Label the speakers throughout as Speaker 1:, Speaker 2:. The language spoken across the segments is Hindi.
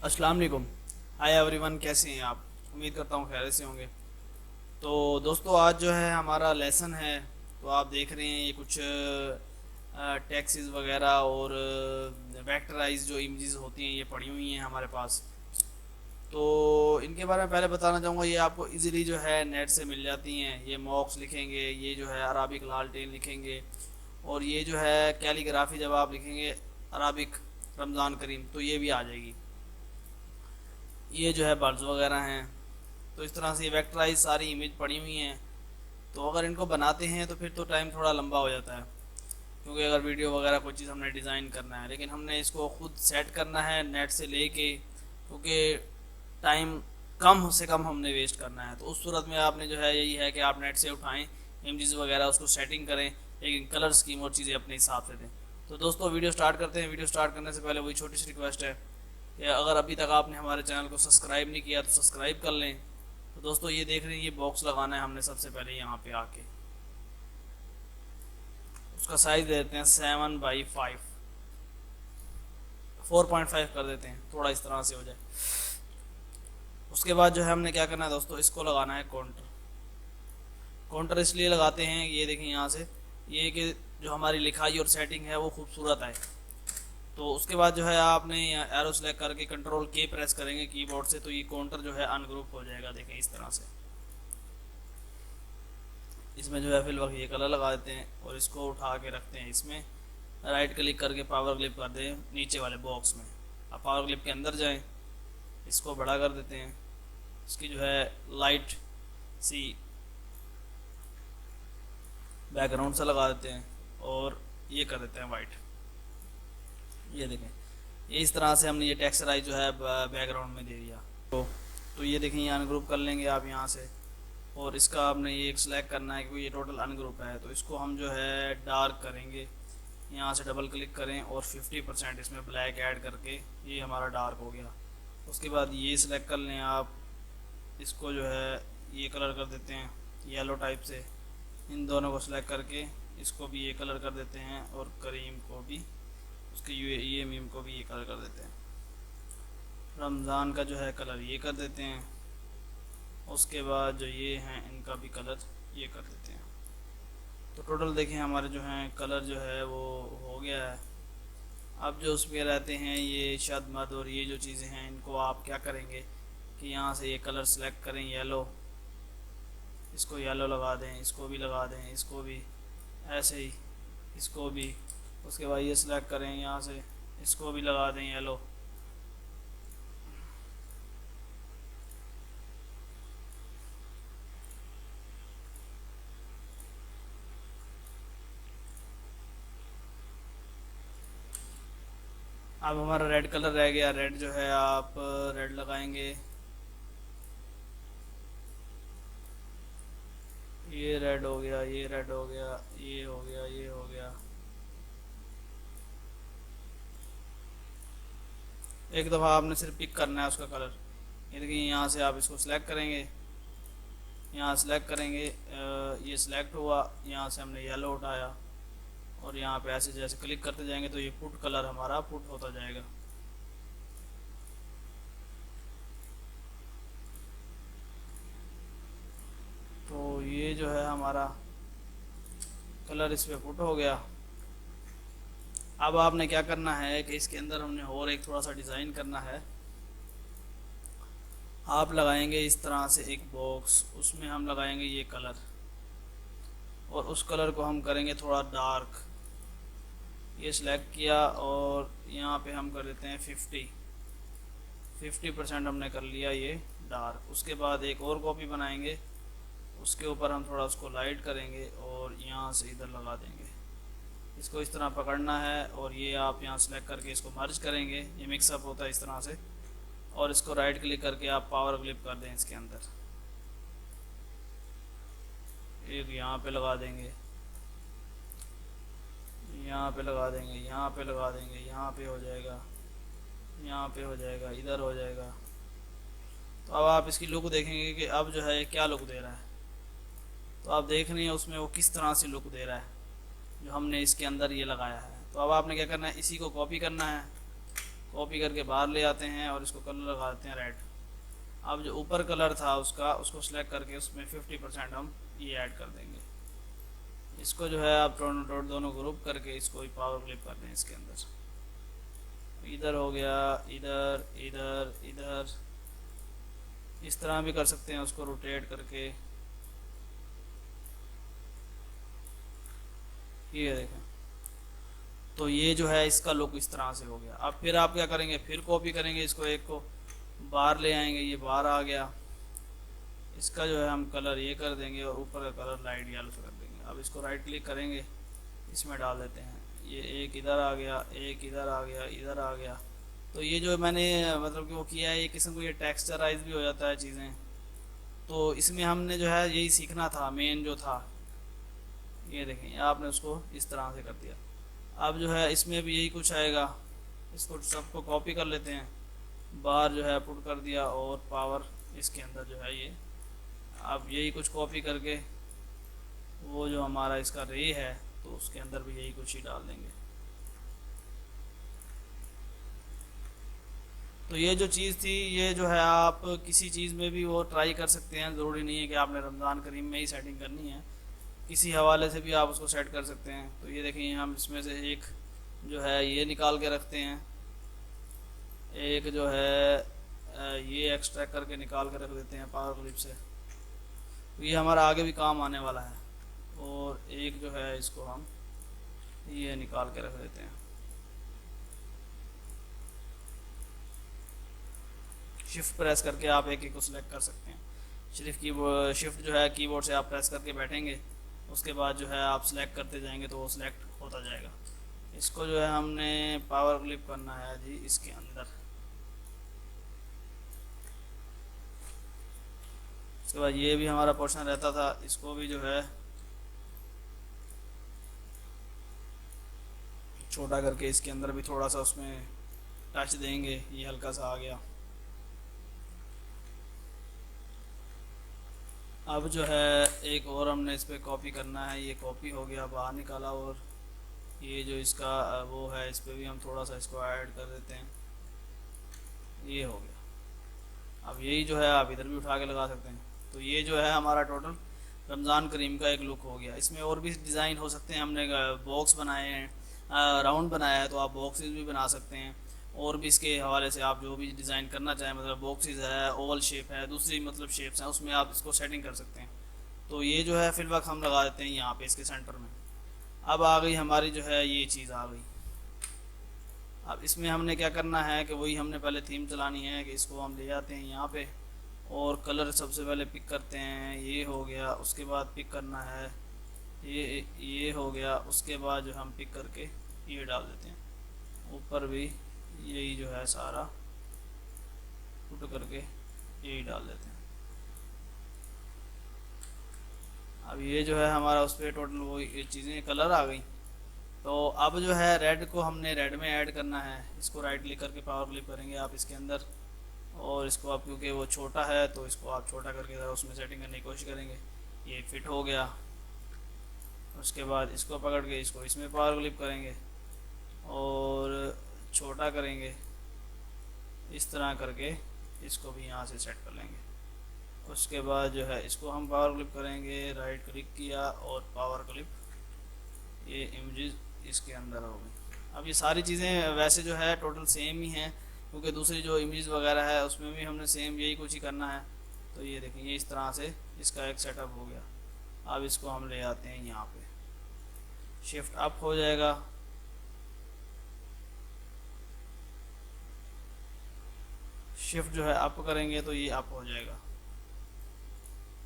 Speaker 1: अस्सलाम वालेकुम। हाय एवरीवन, कैसे हैं आप? उम्मीद करता हूँ खैरियत से होंगे। तो दोस्तों, आज जो है हमारा लेसन है। तो आप देख रहे हैं ये कुछ टैक्सीज वगैरह और वेक्टराइज जो इमेजेस होती हैं ये पड़ी हुई हैं हमारे पास। तो इनके बारे में पहले बताना चाहूँगा, ये आपको इजीली जो है नेट से मिल जाती हैं। ये मॉक्स लिखेंगे, ये जो है अराबिक लालटेन लिखेंगे, और ये जो है कैलीग्राफी जब आप लिखेंगे अराबिक रमज़ान करीम तो ये भी आ जाएगी। ये जो है बर्ड्स वगैरह हैं। तो इस तरह से ये वेक्टराइज सारी इमेज पड़ी हुई हैं। तो अगर इनको बनाते हैं तो फिर तो टाइम थोड़ा लंबा हो जाता है, क्योंकि अगर वीडियो वगैरह कोई चीज़ हमने डिज़ाइन करना है, लेकिन हमने इसको खुद सेट करना है नेट से लेके, क्योंकि टाइम कम से कम हमने वेस्ट करना है। तो उस सूरत में आपने जो है यही है कि आप नेट से उठाएं इमेजेस वगैरह, उसको सेटिंग करें, लेकिन कलर स्कीम और चीज़ें अपने हिसाब से दें। तो दोस्तों, वीडियो स्टार्ट करते हैं। वीडियो स्टार्ट करने से पहले वही छोटी सी रिक्वेस्ट है कि अगर अभी तक आपने हमारे चैनल को सब्सक्राइब नहीं किया तो सब्सक्राइब कर लें। तो दोस्तों, ये देख रहे हैं, ये बॉक्स लगाना है हमने सबसे पहले यहाँ पे आके। उसका साइज दे देते हैं 7x5, 4.5 कर देते हैं, थोड़ा इस तरह से हो जाए। उसके बाद जो है हमने क्या करना है दोस्तों, इसको लगाना है काउंटर। काउंटर इसलिए लगाते हैं, ये देखें यहाँ से, ये कि जो हमारी लिखाई और सेटिंग है वो खूबसूरत है। तो उसके बाद जो है आपने एरो सेलेक्ट करके कंट्रोल के प्रेस करेंगे कीबोर्ड से, तो ये काउंटर जो है अनग्रुप हो जाएगा। देखें इस तरह से। इसमें जो है फिल वक्त ये कलर लगा देते हैं और इसको उठा के रखते हैं इसमें। राइट क्लिक करके पावर क्लिप कर दें नीचे वाले बॉक्स में। अब पावर क्लिप के अंदर जाएं, इसको बड़ा कर देते हैं। इसकी जो है लाइट सी बैकग्राउंड से लगा देते हैं और ये कर देते हैं वाइट। ये देखें, ये इस तरह से हमने ये टेक्सचराइज जो है बैकग्राउंड में दे दिया। तो ये देखें, ये अनग्रुप कर लेंगे आप यहाँ से, और इसका आपने ये एक सिलेक्ट करना है क्योंकि ये टोटल अनग्रुप है। तो इसको हम जो है डार्क करेंगे, यहाँ से डबल क्लिक करें और 50% इसमें ब्लैक ऐड करके ये हमारा डार्क हो गया। उसके बाद ये सिलेक्ट कर लें आप, इसको जो है ये कलर कर देते हैं येलो टाइप से। इन दोनों को सिलेक्ट करके इसको भी ये कलर कर देते हैं, और करीम को भी, उसके ये मीम को भी ये कलर कर देते हैं। रमज़ान का जो है कलर ये कर देते हैं। उसके बाद जो ये हैं इनका भी कलर ये कर देते हैं। तो टोटल देखें हमारे जो हैं कलर जो है वो हो गया है। अब जो उसमें रहते हैं ये शद मद और ये जो चीज़ें हैं, इनको आप क्या करेंगे कि यहाँ से ये कलर सेलेक्ट करें येलो, इसको येलो लगा दें, इसको भी लगा दें, इसको भी ऐसे ही, इसको भी। उसके बाद ये सिलेक्ट करें यहाँ से, इसको भी लगा दें येलो। अब हमारा रेड कलर रह गया। रेड जो है आप रेड लगाएंगे, ये रेड हो गया, ये रेड हो गया, ये हो गया, ये हो गया। एक दफ़ा आपने सिर्फ पिक करना है उसका कलर। ये देखिए, यहाँ से आप इसको सिलेक्ट करेंगे, यहाँ सेलेक्ट करेंगे, ये सिलेक्ट हुआ, यहाँ से हमने येलो उठाया और यहाँ पे ऐसे जैसे क्लिक करते जाएंगे तो ये पुट कलर हमारा पुट होता जाएगा। तो ये जो है हमारा कलर इस पर पुट हो गया। अब आपने क्या करना है कि इसके अंदर हमने और एक थोड़ा सा डिज़ाइन करना है। आप लगाएंगे इस तरह से एक बॉक्स, उसमें हम लगाएंगे ये कलर, और उस कलर को हम करेंगे थोड़ा डार्क। ये सिलेक्ट किया और यहाँ पे हम कर देते हैं 50% हमने कर लिया ये डार्क। उसके बाद एक और कॉपी बनाएंगे, उसके ऊपर हम थोड़ा उसको लाइट करेंगे और यहाँ से इधर लगा देंगे। इसको इस तरह पकड़ना है और ये आप यहाँ सेलेक्ट करके इसको मर्ज करेंगे, ये मिक्सअप होता है इस तरह से। और इसको राइट क्लिक करके आप पावर क्लिप कर दें इसके अंदर, एक यहाँ पे लगा देंगे, यहाँ पे लगा देंगे, यहाँ पे लगा देंगे, यहाँ पे हो जाएगा, यहाँ पे हो जाएगा, इधर हो जाएगा। तो अब आप इसकी लुक देखेंगे कि अब जो है क्या लुक दे रहा है। तो आप देख रहे हैं उसमें वो किस तरह से लुक दे रहा है जो हमने इसके अंदर ये लगाया है। तो अब आपने क्या करना है, इसी को कॉपी करना है कॉपी करके बाहर ले आते हैं और इसको कलर लगा देते हैं रेड। अब जो ऊपर कलर था उसका, उसको सिलेक्ट करके उसमें 50% हम ये ऐड कर देंगे। इसको जो है आप दोनों ग्रुप करके इसको पावर क्लिप कर दें इसके अंदर। इधर हो गया, इधर इधर इधर, इस तरह भी कर सकते हैं उसको रोटेट करके। ये देखें, तो ये जो है इसका लुक इस तरह से हो गया। अब फिर आप क्या करेंगे, फिर कॉपी करेंगे इसको, एक को बाहर ले आएंगे, ये बाहर आ गया। इसका जो है हम कलर ये कर देंगे और ऊपर का कलर लाइट येलो से कर देंगे। अब इसको राइट क्लिक करेंगे, इसमें डाल देते हैं। ये एक इधर आ गया, एक इधर आ गया, इधर आ गया। तो ये जो मैंने मतलब कि वो किया है, ये किस्म को ये टेक्सचराइज भी हो जाता है चीज़ें। तो इसमें हमने जो है यही सीखना था, मेन जो था। ये देखें, आपने उसको इस तरह से कर दिया। अब जो है इसमें भी यही कुछ आएगा। इसको सबको कॉपी कर लेते हैं, बाहर जो है पुट कर दिया और पावर इसके अंदर जो है ये। अब यही कुछ कॉपी करके वो जो हमारा इसका रे है तो उसके अंदर भी यही कुछ ही डाल देंगे। तो ये जो चीज़ थी, ये जो है आप किसी चीज़ में भी वो ट्राई कर सकते हैं। ज़रूरी नहीं है कि आपने रमज़ान करीम में ही सेटिंग करनी है, किसी हवाले से भी आप उसको सेट कर सकते हैं। तो ये देखिए, हम इसमें से एक जो है ये निकाल के रखते हैं, एक जो है ये एक्सट्रैक्ट करके निकाल के रख देते हैं पावर क्लिप से। तो ये हमारा आगे भी काम आने वाला है। और एक जो है इसको हम ये निकाल के रख देते हैं। शिफ्ट प्रेस करके आप एक एक को सिलेक्ट कर सकते हैं। शिफ्ट जो है कीबोर्ड से आप प्रेस करके बैठेंगे, उसके बाद जो है आप सिलेक्ट करते जाएंगे तो वो सिलेक्ट होता जाएगा। इसको जो है हमने पावर क्लिप करना है जी इसके अंदर। उसके बाद ये भी हमारा पोर्शन रहता था, इसको भी जो है छोटा करके इसके अंदर भी थोड़ा सा उसमें टच देंगे। ये हल्का सा आ गया। अब जो है एक और हमने इस पर कॉपी करना है। ये कॉपी हो गया, बाहर निकाला। और ये जो इसका वो है, इस पर भी हम थोड़ा सा इसको ऐड कर देते हैं। ये हो गया। अब यही जो है आप इधर भी उठा के लगा सकते हैं। तो ये जो है हमारा टोटल रमज़ान करीम का एक लुक हो गया। इसमें और भी डिज़ाइन हो सकते हैं। हमने बॉक्स बनाए हैं, राउंड बनाया है, तो आप बॉक्सेस भी बना सकते हैं। और भी इसके हवाले से आप जो भी डिज़ाइन करना चाहें, मतलब बॉक्सेस है, ओवल शेप है, दूसरी मतलब शेप्स हैं, उसमें आप इसको सेटिंग कर सकते हैं। तो ये जो है फिल वक्त हम लगा देते हैं यहाँ पे इसके सेंटर में। अब आ गई हमारी जो है ये चीज़ आ गई। अब इसमें हमने क्या करना है कि वही हमने पहले थीम चलानी है कि इसको हम ले आते हैं यहाँ पे और कलर सबसे पहले पिक करते हैं। ये हो गया। उसके बाद पिक करना है ये हो गया। उसके बाद जो हम पिक करके ये डाल देते हैं। ऊपर भी यही जो है सारा पुट करके यही डाल देते हैं। अब ये जो है हमारा उस पर टोटल वो ये चीज़ें कलर आ गई। तो अब जो है रेड को हमने रेड में ऐड करना है। इसको राइट क्लिक करके पावर क्लिक करेंगे आप इसके अंदर, और इसको आप, क्योंकि वो छोटा है तो इसको आप छोटा करके ज़रा उसमें सेटिंग करने की कोशिश करेंगे। ये फिट हो गया। उसके बाद इसको पकड़ के इसको इसमें पावर क्लिक करेंगे और छोटा करेंगे। इस तरह करके इसको भी यहाँ से सेट कर लेंगे। उसके बाद जो है इसको हम पावर क्लिप करेंगे, राइट क्लिक किया और पावर क्लिप, ये इमेजेस इसके अंदर हो गई। अब ये सारी चीज़ें वैसे जो है टोटल सेम ही हैं, क्योंकि दूसरी जो इमेज वगैरह है उसमें भी हमने सेम यही कुछ ही करना है। तो ये देखें, ये इस तरह से इसका एक सेटअप हो गया। अब इसको हम ले आते हैं यहाँ पे, शिफ्ट अप हो जाएगा। शिफ्ट जो है अप करेंगे तो ये अप हो जाएगा।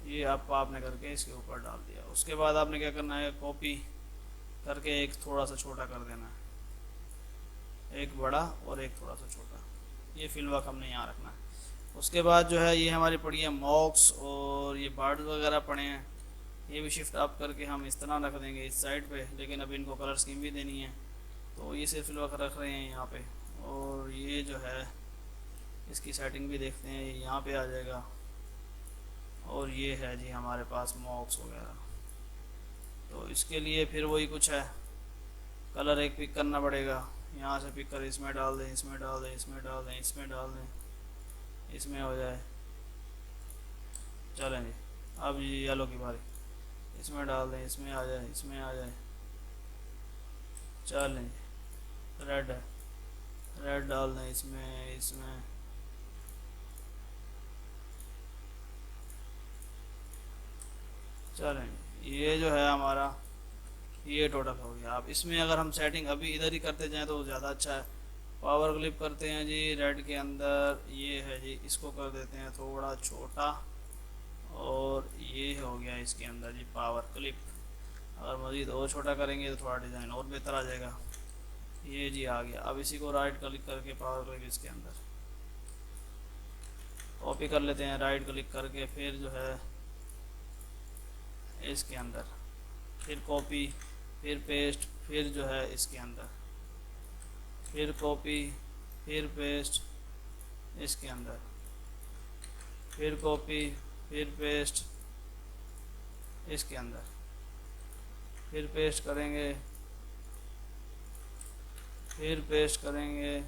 Speaker 1: ये अप आपने करके इसके ऊपर डाल दिया। उसके बाद आपने क्या करना है, कॉपी करके एक थोड़ा सा छोटा कर देना है, एक बड़ा और एक थोड़ा सा छोटा। ये फिल वर्क हमने यहाँ रखना है। उसके बाद जो है ये हमारी पड़ी है मॉक्स और ये बर्ड्स वगैरह पड़े हैं। ये भी शिफ्ट अप करके हम इस तरह रख देंगे इस साइड पे, लेकिन अब इनको कलर स्कीम भी देनी है तो ये सिर्फ फिल वर्क रख रहे हैं यहाँ पे। और ये जो है इसकी सेटिंग भी देखते हैं, ये यहाँ पे आ जाएगा। और ये है जी हमारे पास मॉक्स वगैरह। तो इसके लिए फिर वही कुछ है, कलर एक पिक करना पड़ेगा। यहाँ से पिक कर इसमें डाल दें, इसमें डाल दें, इसमें डाल दें, इसमें डाल दें, इसमें हो जाए। चलें जी, अब ये येलो की बारी, इसमें डाल दें, इसमें आ जाए, इसमें आ जाए। चलें जी, रेड है, रेड डाल दें इसमें, इसमें। चलें, ये जो है हमारा, ये टोटल हो गया। अब इसमें अगर हम सेटिंग अभी इधर ही करते जाएं तो ज़्यादा अच्छा है। पावर क्लिप करते हैं जी रेड के अंदर, ये है जी, इसको कर देते हैं थोड़ा छोटा, और ये हो गया इसके अंदर जी पावर क्लिप। अगर मज़ीद और छोटा करेंगे तो थोड़ा डिज़ाइन और बेहतर आ जाएगा। ये जी आ गया। अब इसी को राइट क्लिक करके पावर क्लिप इसके अंदर कॉपी कर लेते हैं, राइट क्लिक करके फिर जो है इसके अंदर, फिर कॉपी, फिर पेस्ट, फिर जो है इसके अंदर, फिर कॉपी, फिर पेस्ट इसके अंदर, फिर कॉपी, फिर पेस्ट इसके अंदर, फिर पेस्ट करेंगे, फिर पेस्ट करेंगे।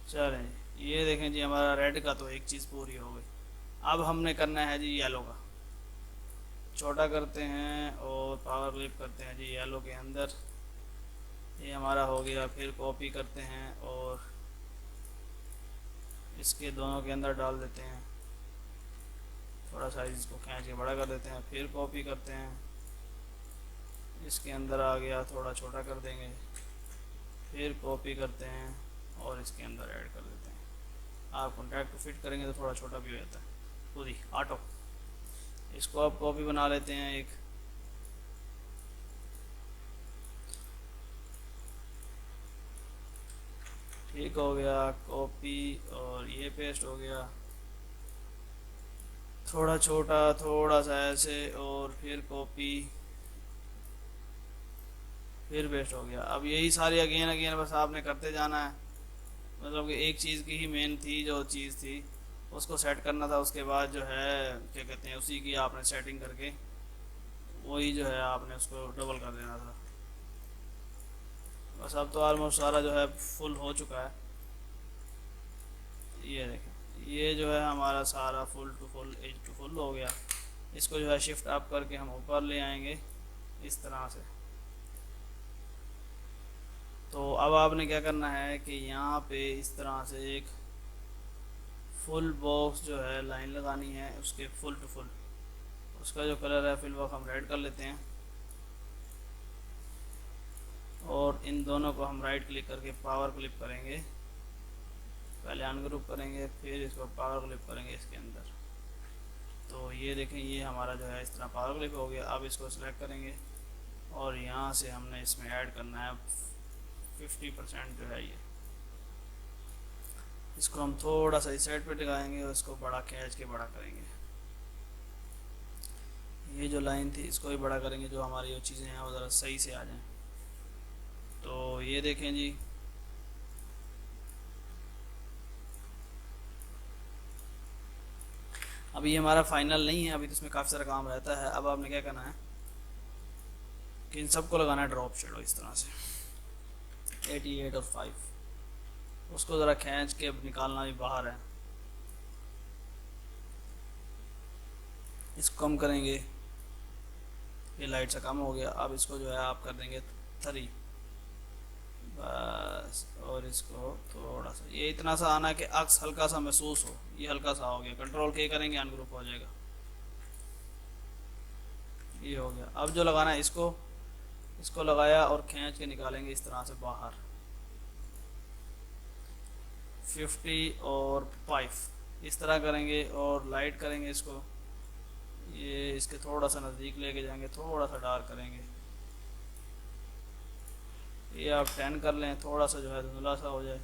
Speaker 1: चलें, ये देखें जी हमारा रेड का तो एक चीज़ पूरी हो गई। अब हमने करना है जी येलो का। छोटा करते हैं और पावर क्लिप करते हैं जी येलो के अंदर, ये हमारा हो गया। फिर कॉपी करते हैं और इसके दोनों के अंदर डाल देते हैं, थोड़ा साइज इसको खींच के बड़ा कर देते हैं। फिर कॉपी करते हैं, इसके अंदर आ गया, थोड़ा छोटा कर देंगे। फिर कॉपी करते हैं और इसके अंदर ऐड कर देते हैं। आप कॉन्टैक्ट को फिट करेंगे तो थोड़ा छोटा भी हो जाता है खुद ही ऑटो। इसको आप कॉपी बना लेते हैं एक, ठीक हो गया कॉपी, और ये पेस्ट हो गया थोड़ा छोटा, थोड़ा सा ऐसे, और फिर कॉपी, फिर पेस्ट हो गया। अब यही सारी अगेन अगेन बस आपने करते जाना है। मतलब कि एक चीज़ की ही मेन थी, जो चीज़ थी उसको सेट करना था, उसके बाद जो है क्या कहते हैं उसी की आपने सेटिंग करके वही जो है आपने उसको डबल कर देना था। बस अब तो ऑलमोस्ट सारा जो है फुल हो चुका है। ये देखें, ये जो है हमारा सारा full to full, edge to full हो गया। इसको जो है शिफ्ट अप करके हम ऊपर ले आएंगे इस तरह से। तो अब आपने क्या करना है कि यहाँ पे इस तरह से एक फुल बॉक्स जो है लाइन लगानी है, उसके फुल टू फुल। उसका जो कलर है फिल वक्त हम रेड कर लेते हैं, और इन दोनों को हम राइट क्लिक करके पावर क्लिप करेंगे। पहले अनग्रुप करेंगे, फिर इसको पावर क्लिप करेंगे इसके अंदर। तो ये देखें, ये हमारा जो है इस तरह पावर क्लिप हो गया। अब इसको सिलेक्ट करेंगे और यहाँ से हमने इसमें ऐड करना है 50% जो है ये। इसको हम थोड़ा सा इस साइड पे टिकाएंगे और इसको बड़ा खींच के बड़ा करेंगे। ये जो लाइन थी इसको भी बड़ा करेंगे, जो हमारी जो चीज़ें हैं वो ज़रा सही से आ जाएं। तो ये देखें जी, अभी ये हमारा फाइनल नहीं है, अभी तो इसमें काफ़ी सारा काम रहता है। अब आपने क्या करना है कि इन सबको लगाना है ड्रॉप शेडो इस तरह से 88 और 5। उसको ज़रा खींच के अब निकालना भी बाहर है। इसको कम करेंगे, ये लाइट से कम हो गया। अब इसको जो है आप कर देंगे 3 बस, और इसको थोड़ा सा ये इतना सा आना कि अक्स हल्का सा महसूस हो। ये हल्का सा हो गया, कंट्रोल के करेंगे अनग्रुप हो जाएगा। ये हो गया। अब जो लगाना है इसको लगाया और खींच के निकालेंगे इस तरह से बाहर 50 और 5 इस तरह करेंगे, और लाइट करेंगे इसको, ये इसके थोड़ा सा नज़दीक लेके जाएंगे, थोड़ा सा डार्क करेंगे। ये आप 10 कर लें, थोड़ा सा जो है धुंधला सा हो जाए।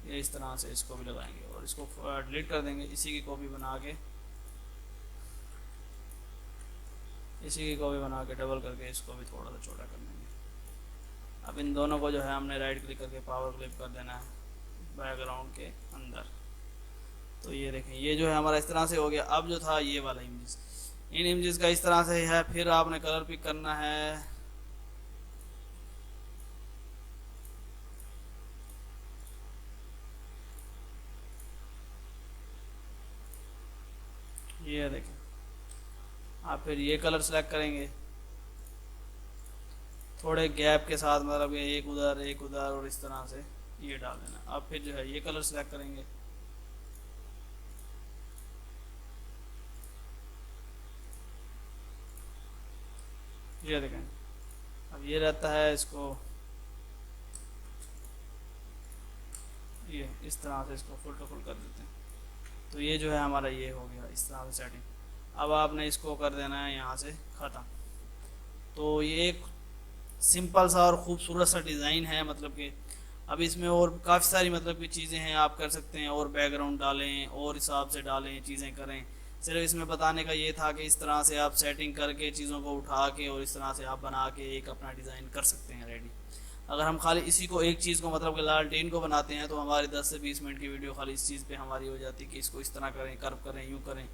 Speaker 1: ये इस तरह से इसको भी लगाएंगे और इसको डिलीट कर देंगे। इसी की कॉपी बना के डबल करके इसको भी थोड़ा सा छोटा कर देंगे। अब इन दोनों को जो है हमने राइट क्लिक करके पावर क्लिप कर देना है बैकग्राउंड के अंदर। तो ये देखें, ये जो है हमारा इस तरह से हो गया। अब जो था ये वाला इमेज, इन इमेजेस का इस तरह से है। फिर आपने कलर पिक करना है, ये देखें। आप फिर ये कलर सेलेक्ट करेंगे थोड़े गैप के साथ, मतलब कि एक उधर और इस तरह से ये डाल देना। अब फिर जो है ये कलर सेलेक्ट करेंगे, ये देखें। अब ये रहता है, इसको ये इस तरह से इसको फुल टू फुल कर देते हैं। तो ये जो है हमारा ये हो गया इस तरह से सेटिंग। अब आपने इसको कर देना है यहाँ से ख़त्म। तो ये एक सिंपल सा और ख़ूबसूरत सा डिज़ाइन है, मतलब कि अब इसमें और काफ़ी सारी मतलब कि चीज़ें हैं आप कर सकते हैं, और बैकग्राउंड डालें और हिसाब से डालें, चीज़ें करें। सिर्फ इसमें बताने का ये था कि इस तरह से आप सेटिंग करके चीज़ों को उठा के और इस तरह से आप बना के एक अपना डिज़ाइन कर सकते हैं रेडी। अगर हम खाली इसी को एक चीज़ को मतलब कि लालटेन को बनाते हैं तो हमारी 10 से 20 मिनट की वीडियो खाली इस चीज़ पे हमारी हो जाती है कि इसको इस तरह करें, कर्व करें, यूँ करें।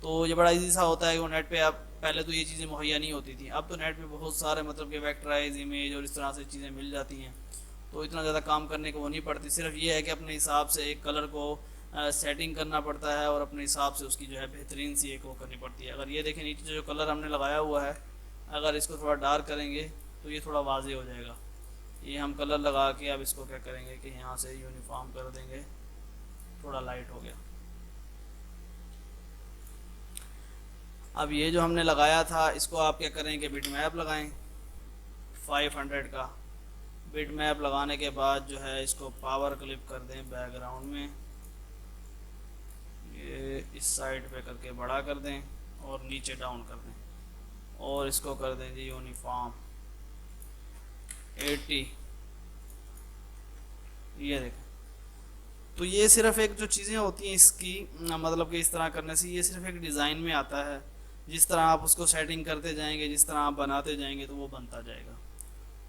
Speaker 1: तो ये बड़ा इजी सा होता है। वो नेट पे आप पहले तो ये चीज़ें मुहैया नहीं होती थी, अब तो नेट पे बहुत सारे मतलब कि वेक्टराइज इमेज और इस तरह से चीज़ें मिल जाती हैं, तो इतना ज़्यादा काम करने को वो नहीं पड़ती। सिर्फ ये है कि अपने हिसाब से एक कलर को सेटिंग करना पड़ता है और अपने हिसाब से उसकी जो है बेहतरीन सी एक वो करनी पड़ती है। अगर ये देखें नीचे जो कलर हमने लगाया हुआ है, अगर इसको थोड़ा डार्क करेंगे तो ये थोड़ा वाजे हो जाएगा। ये हम कलर लगा के अब इसको क्या करेंगे कि यहाँ से यूनिफॉर्म कर देंगे, थोड़ा लाइट हो गया। अब ये जो हमने लगाया था इसको आप क्या करें कि बिट मैप लगाएं 500 का। बिट मैप लगाने के बाद जो है इसको पावर क्लिप कर दें बैकग्राउंड में, ये इस साइड पे करके बड़ा कर दें और नीचे डाउन कर दें, और इसको कर दें जी यूनिफॉर्म 80। ये देखें। तो ये सिर्फ एक जो चीज़ें होती हैं इसकी मतलब कि इस तरह करने से ये सिर्फ एक डिज़ाइन में आता है। जिस तरह आप उसको सेटिंग करते जाएंगे, जिस तरह आप बनाते जाएंगे, तो वो बनता जाएगा।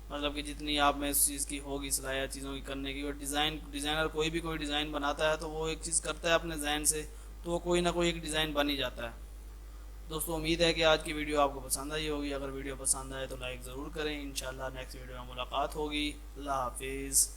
Speaker 1: मतलब कि जितनी आप में इस चीज़ की होगी सलाहियत चीज़ों की करने की, और डिज़ाइनर कोई भी कोई डिज़ाइन बनाता है तो वो एक चीज़ करता है अपने जहन से, तो वो कोई ना कोई एक डिज़ाइन बन ही जाता है। दोस्तों उम्मीद है कि आज की वीडियो आपको पसंद आई होगी। अगर वीडियो पसंद आए तो लाइक ज़रूर करें। इंशाल्लाह नेक्स्ट वीडियो में मुलाकात होगी। अल्लाह हाफिज़।